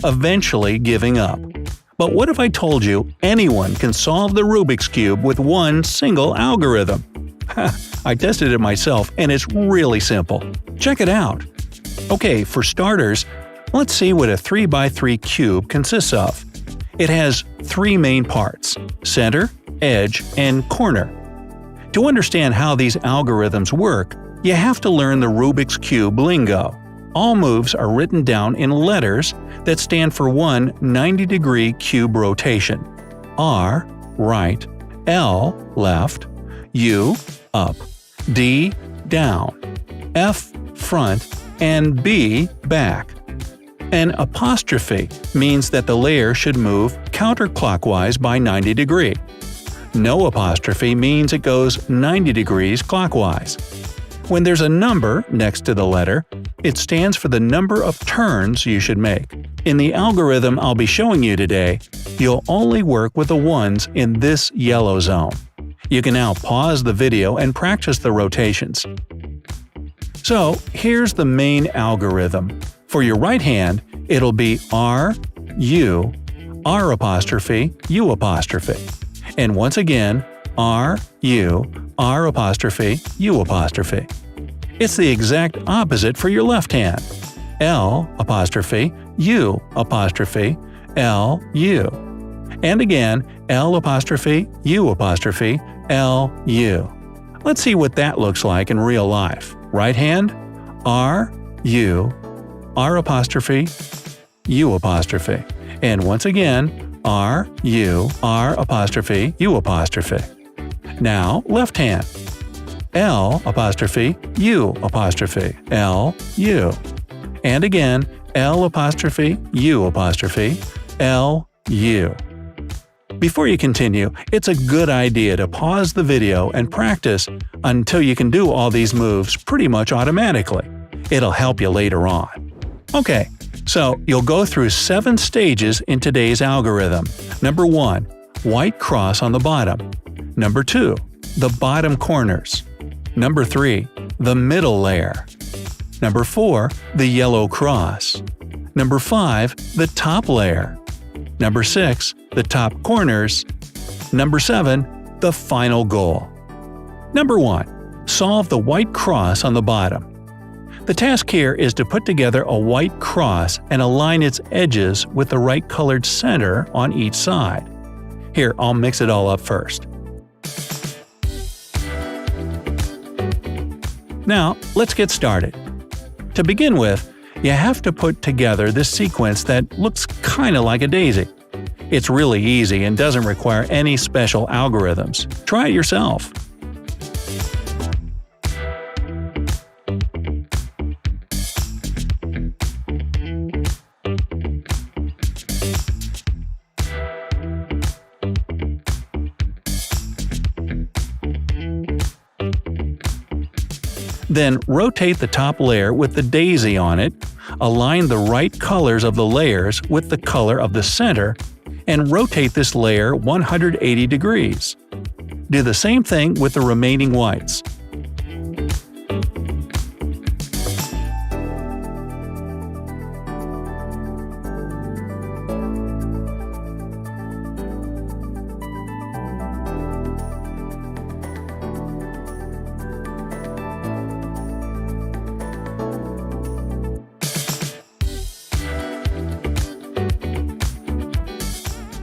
eventually giving up. But what if I told you anyone can solve the Rubik's Cube with one single algorithm? I tested it myself and it's really simple. Check it out! Okay, for starters, let's see what a 3x3 cube consists of. It has three main parts: center, edge, and corner. To understand how these algorithms work, you have to learn the Rubik's Cube lingo. All moves are written down in letters that stand for one 90-degree cube rotation: R, right, L, left, U, up, D, down, F, front, and B, back. An apostrophe means that the layer should move counterclockwise by 90 degrees. No apostrophe means it goes 90 degrees clockwise. When there's a number next to the letter, it stands for the number of turns you should make. In the algorithm I'll be showing you today, you'll only work with the ones in this yellow zone. You can now pause the video and practice the rotations. So here's the main algorithm. For your right hand, it'll be R, U, R apostrophe, U apostrophe. And once again, R, U, R apostrophe, U apostrophe. It's the exact opposite for your left hand. L apostrophe, U apostrophe, L, U. And again, L apostrophe, U apostrophe, L, U. Let's see what that looks like in real life. Right hand, R, U, R apostrophe, U apostrophe. And once again, R, U, R apostrophe, U apostrophe. Now, left hand. L apostrophe, U apostrophe, L, U. And again, L apostrophe, U apostrophe, L, U. Before you continue, it's a good idea to pause the video and practice until you can do all these moves pretty much automatically. It'll help you later on. Okay, so you'll go through 7 stages in today's algorithm. Number 1, white cross on the bottom. Number 2, the bottom corners. Number 3, the middle layer. Number 4, the yellow cross. Number 5, the top layer. Number 6, the top corners. Number 7, the final goal. Number 1, solve the white cross on the bottom. The task here is to put together a white cross and align its edges with the right colored center on each side. Here, I'll mix it all up first. Now, let's get started. To begin with, you have to put together this sequence that looks kinda like a daisy. It's really easy and doesn't require any special algorithms. Try it yourself. Then rotate the top layer with the daisy on it, align the right colors of the layers with the color of the center, and rotate this layer 180 degrees. Do the same thing with the remaining whites.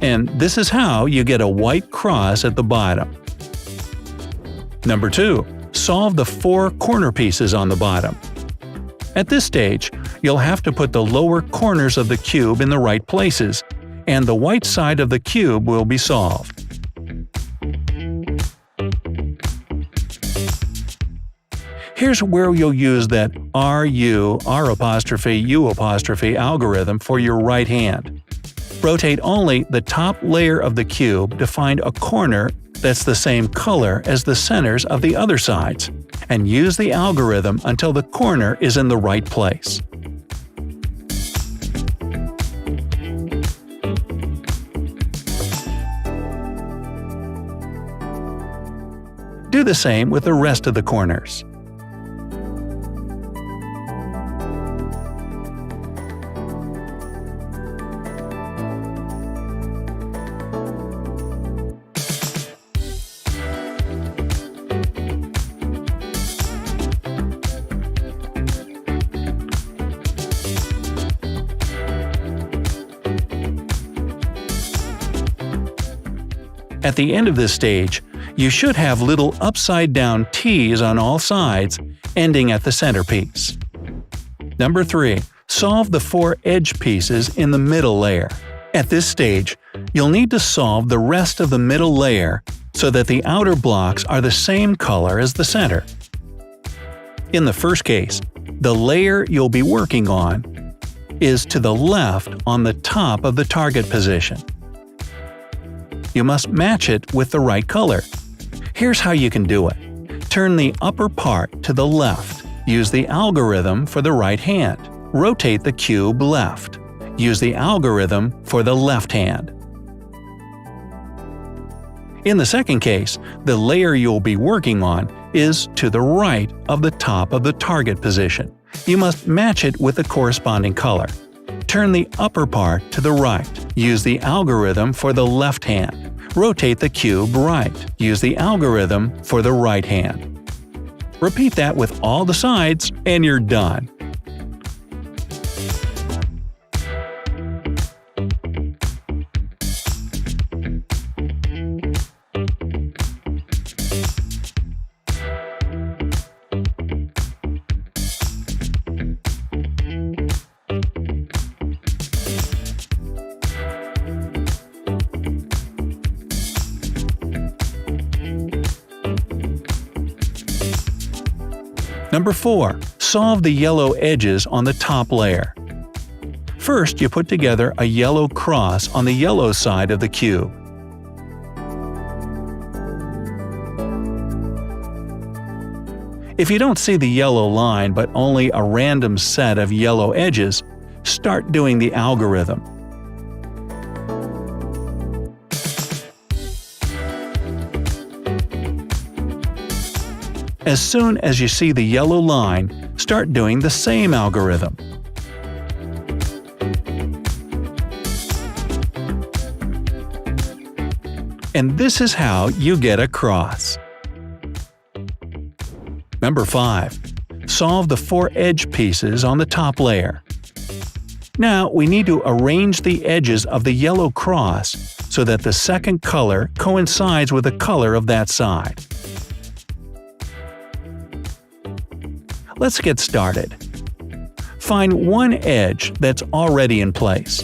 And this is how you get a white cross at the bottom. Number 2. Solve the 4 corner pieces on the bottom. At this stage, you'll have to put the lower corners of the cube in the right places, and the white side of the cube will be solved. Here's where you'll use that RU, R apostrophe, U apostrophe algorithm for your right hand. Rotate only the top layer of the cube to find a corner that's the same color as the centers of the other sides, and use the algorithm until the corner is in the right place. Do the same with the rest of the corners. At the end of this stage, you should have little upside-down T's on all sides, ending at the centerpiece. Number 3. Solve the 4 edge pieces in the middle layer. At this stage, you'll need to solve the rest of the middle layer so that the outer blocks are the same color as the center. In the first case, the layer you'll be working on is to the left on the top of the target position. You must match it with the right color. Here's how you can do it. Turn the upper part to the left. Use the algorithm for the right hand. Rotate the cube left. Use the algorithm for the left hand. In the second case, the layer you'll be working on is to the right of the top of the target position. You must match it with the corresponding color. Turn the upper part to the right. Use the algorithm for the left hand. Rotate the cube right. Use the algorithm for the right hand. Repeat that with all the sides, and you're done. Number 4. Solve the yellow edges on the top layer. First, you put together a yellow cross on the yellow side of the cube. If you don't see the yellow line but only a random set of yellow edges, start doing the algorithm. As soon as you see the yellow line, start doing the same algorithm. And this is how you get a cross. Number 5. Solve the 4 edge pieces on the top layer. Now we need to arrange the edges of the yellow cross so that the second color coincides with the color of that side. Let's get started. Find one edge that's already in place.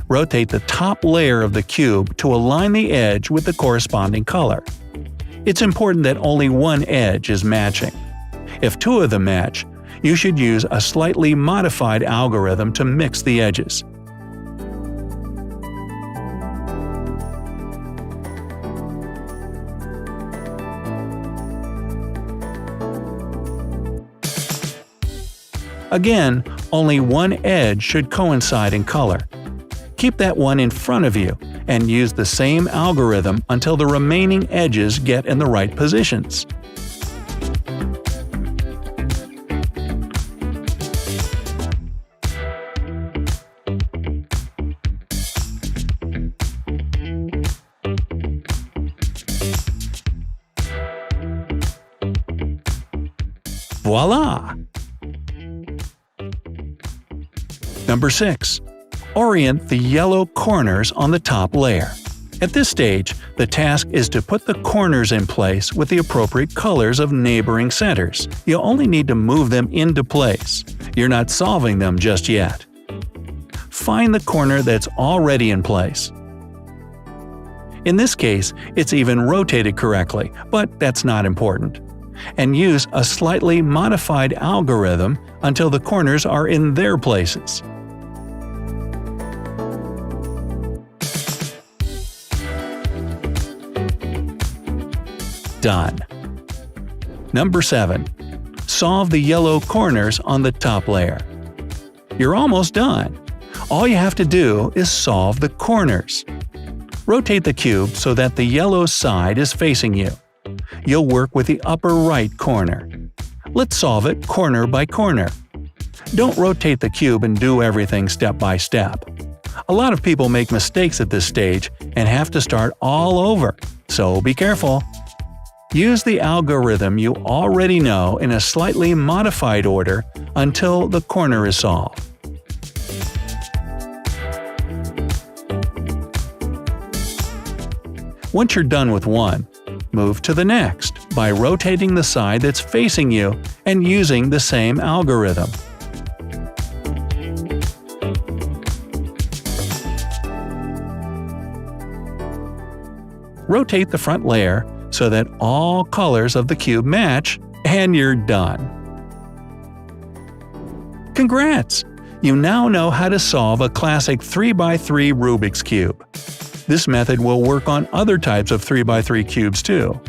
Rotate the top layer of the cube to align the edge with the corresponding color. It's important that only one edge is matching. If 2 of them match, you should use a slightly modified algorithm to mix the edges. Again, only one edge should coincide in color. Keep that one in front of you, and use the same algorithm until the remaining edges get in the right positions. Voila! Number 6. Orient the yellow corners on the top layer. At this stage, the task is to put the corners in place with the appropriate colors of neighboring centers. You only need to move them into place. You're not solving them just yet. Find the corner that's already in place. In this case, it's even rotated correctly, but that's not important. And use a slightly modified algorithm until the corners are in their places. Done. Number 7. Solve the yellow corners on the top layer. You're almost done. All you have to do is solve the corners. Rotate the cube so that the yellow side is facing you. You'll work with the upper right corner. Let's solve it corner by corner. Don't rotate the cube and do everything step by step. A lot of people make mistakes at this stage and have to start all over, so be careful. Use the algorithm you already know in a slightly modified order until the corner is solved. Once you're done with one, move to the next by rotating the side that's facing you and using the same algorithm. Rotate the front layer so that all colors of the cube match, and you're done. Congrats! You now know how to solve a classic 3x3 Rubik's Cube. This method will work on other types of 3x3 cubes too.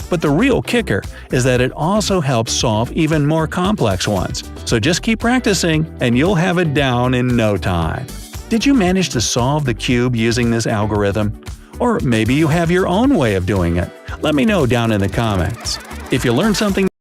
But the real kicker is that it also helps solve even more complex ones, so just keep practicing and you'll have it down in no time. Did you manage to solve the cube using this algorithm? Or maybe you have your own way of doing it. Let me know down in the comments. If you learned something